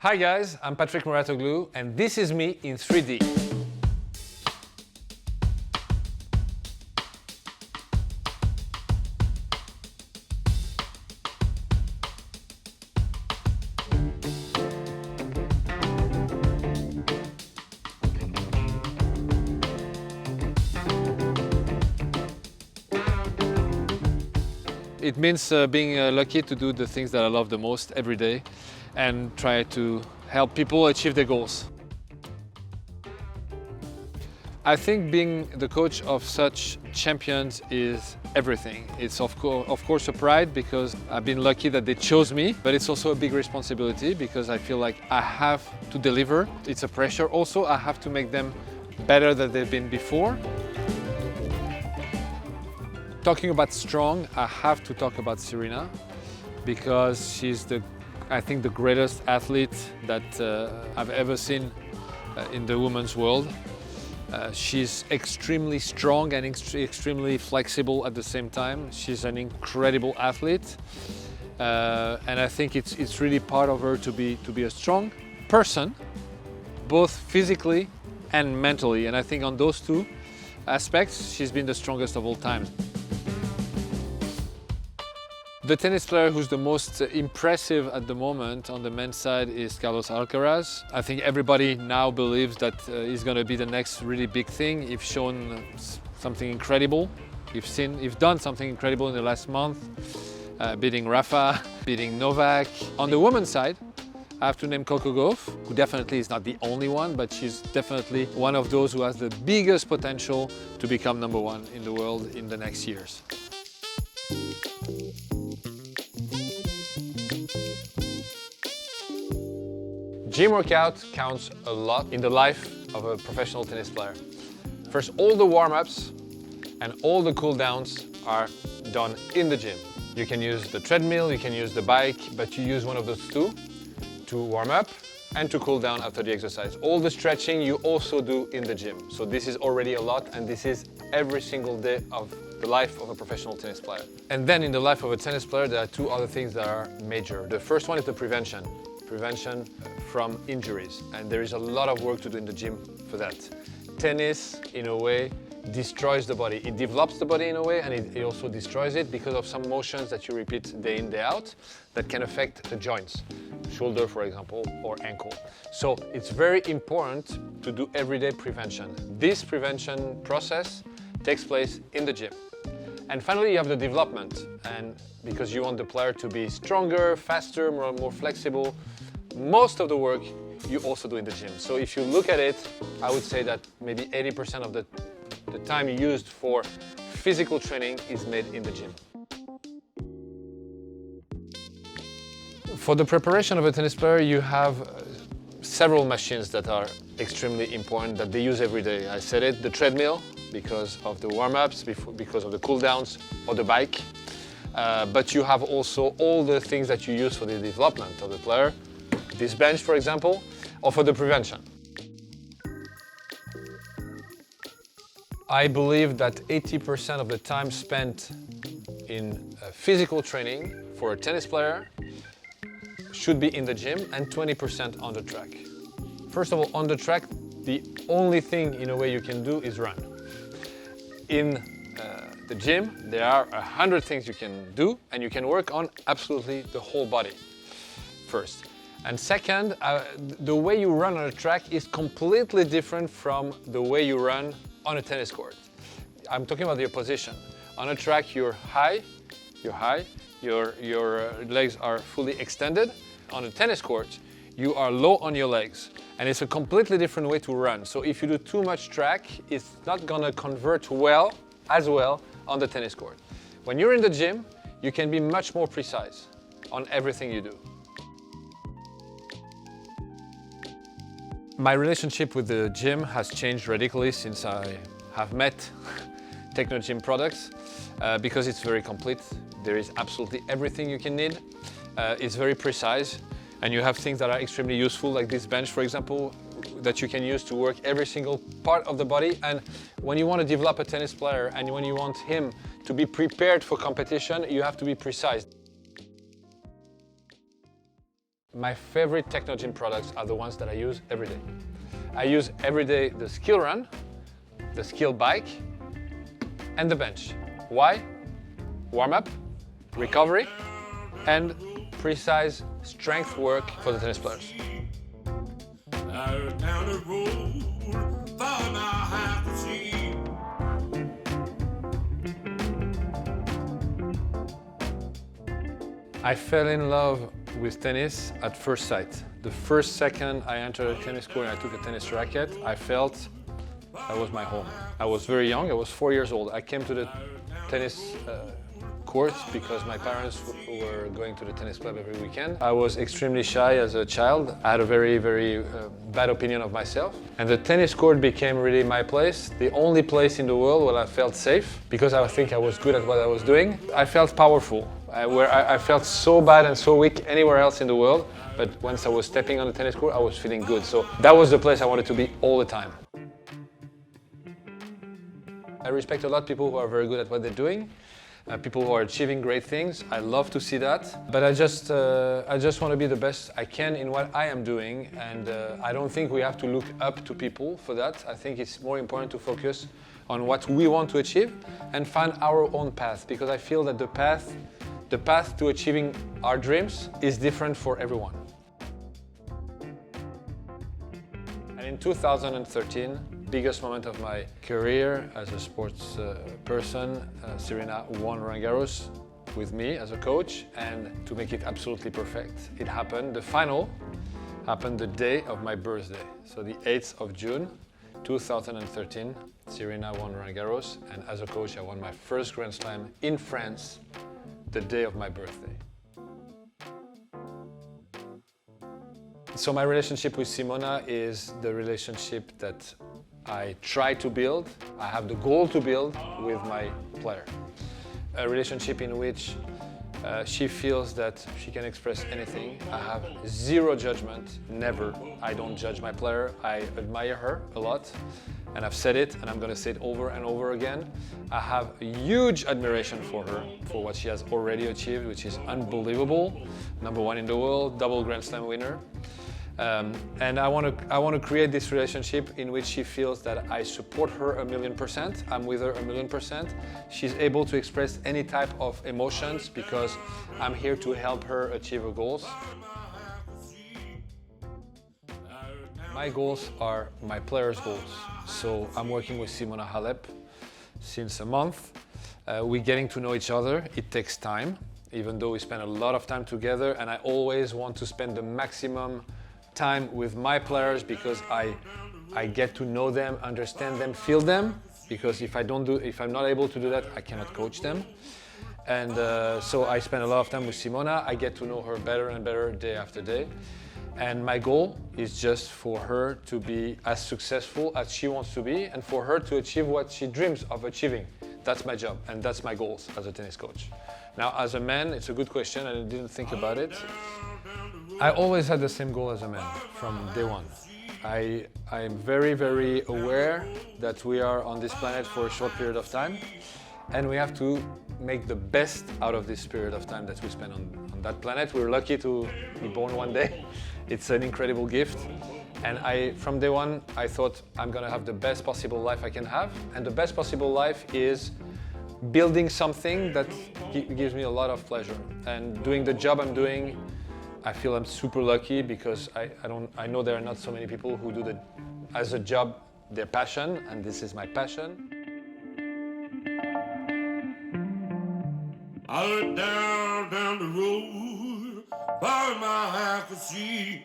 Hi guys, I'm Patrick Mouratoglou and this is me in 3D. It means being lucky to do the things that I love the most every day and try to help people achieve their goals. I think being the coach of such champions is everything. It's of course a pride because I've been lucky that they chose me, but it's also a big responsibility because I feel like I have to deliver. It's a pressure also. I have to make them better than they've been before. Talking about strong, I have to talk about Serena because she's I think the greatest athlete that I've ever seen in the women's world. She's extremely strong and extremely flexible at the same time. She's an incredible athlete, and I think it's really part of her to be a strong person, both physically and mentally. And I think on those two aspects, she's been the strongest of all time. The tennis player who's the most impressive at the moment on the men's side is Carlos Alcaraz. I think everybody now believes that he's going to be the next really big thing. He's shown something incredible. He's done something incredible in the last month, beating Rafa, beating Novak. On the women's side, I have to name Coco Gauff, who definitely is not the only one, but she's definitely one of those who has the biggest potential to become #1 in the world in the next years. Gym workout counts a lot in the life of a professional tennis player. First, all the warm-ups and all the cool-downs are done in the gym. You can use the treadmill, you can use the bike, but you use one of those two to warm up and to cool down after the exercise. All the stretching you also do in the gym. So this is already a lot, and this is every single day of the life of a professional tennis player. And then in the life of a tennis player, there are two other things that are major. The first one is the prevention from injuries, and there is a lot of work to do in the gym for that. Tennis, in a way, destroys the body. It develops the body in a way, and it also destroys it because of some motions that you repeat day in, day out that can affect the joints, shoulder, for example, or ankle. So it's very important to do everyday prevention. This prevention process takes place in the gym. And finally, you have the development, and because you want the player to be stronger, faster, more flexible, most of the work you also do in the gym. So if you look at it, I would say that maybe 80% of the time used for physical training is made in the gym. For the preparation of a tennis player, you have several machines that are extremely important that they use every day. I said it, the treadmill, because of the warm-ups, because of the cool-downs, or the bike. But you have also all the things that you use for the development of the player. This bench, for example, or for the prevention. I believe that 80% of the time spent in physical training for a tennis player should be in the gym and 20% on the track. First of all, on the track, the only thing in a way you can do is run. In the gym, there are 100 things you can do, and you can work on absolutely the whole body first. And second, the way you run on a track is completely different from the way you run on a tennis court. I'm talking about your position. On a track, you're high, your legs are fully extended. On a tennis court, you are low on your legs, and it's a completely different way to run. So if you do too much track, it's not gonna convert as well on the tennis court. When you're in the gym, you can be much more precise on everything you do. My relationship with the gym has changed radically since I have met Technogym products because it's very complete. There is absolutely everything you can need. It's very precise, and you have things that are extremely useful, like this bench, for example, that you can use to work every single part of the body. And when you want to develop a tennis player and when you want him to be prepared for competition, you have to be precise. My favorite Technogym products are the ones that I use every day. I use every day the skill run, the skill bike, and the bench. Why? Warm-up, recovery, and precise strength work for the tennis players. I fell in love with tennis at first sight. The first second I entered a tennis court and I took a tennis racket, I felt that was my home. I was very young, I was 4 years old. I came to the tennis courts because my parents were going to the tennis club every weekend. I was extremely shy as a child. I had a very bad opinion of myself. And the tennis court became really my place, the only place in the world where I felt safe because I think I was good at what I was doing. I felt powerful, where I felt so bad and so weak anywhere else in the world. But once I was stepping on the tennis court, I was feeling good. So that was the place I wanted to be all the time. I respect a lot of people who are very good at what they're doing. People who are achieving great things. I love to see that, but I just want to be the best I can in what I am doing, and I don't think we have to look up to people for that. I think it's more important to focus on what we want to achieve and find our own path, because I feel that the path to achieving our dreams is different for everyone. And in 2013, biggest moment of my career as a sports person, Serena won Roland Garros with me as a coach, and to make it absolutely perfect, it happened. The final happened the day of my birthday, so the 8th of June 2013. Serena won Roland Garros, and as a coach I won my first Grand Slam in France the day of my birthday. So my relationship with Simona is the relationship that I try to build, I have the goal to build with my player. A relationship in which she feels that she can express anything. I have zero judgment, never. I don't judge my player. I admire her a lot, and I've said it, and I'm going to say it over and over again. I have a huge admiration for her, for what she has already achieved, which is unbelievable. #1 in the world, double Grand Slam winner. And I want to create this relationship in which she feels that I support her 1,000,000%. I'm with her 1,000,000%. She's able to express any type of emotions because I'm here to help her achieve her goals. My goals are my players' goals. So I'm working with Simona Halep since a month. We're getting to know each other. It takes time, even though we spend a lot of time together, and I always want to spend the maximum time with my players because I get to know them, understand them, feel them, because if I'm not able to do that, I cannot coach them. And so I spend a lot of time with Simona. I get to know her better and better day after day. And my goal is just for her to be as successful as she wants to be and for her to achieve what she dreams of achieving. That's my job and that's my goals as a tennis coach. Now, as a man, it's a good question and I didn't think about it. I always had the same goal as a man from day one. I am very aware that we are on this planet for a short period of time and we have to make the best out of this period of time that we spend on that planet. We're lucky to be born one day. It's an incredible gift. And from day one, I thought I'm gonna have the best possible life I can have. And the best possible life is building something that gives me a lot of pleasure. And doing the job I'm doing, I feel I'm super lucky because I know there are not so many people who do as a job their passion, and this is my passion. I look down the road, far as my eye could see.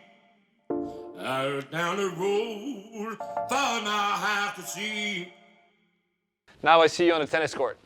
I look down the road, far as my eye could see. Now I see you on the tennis court.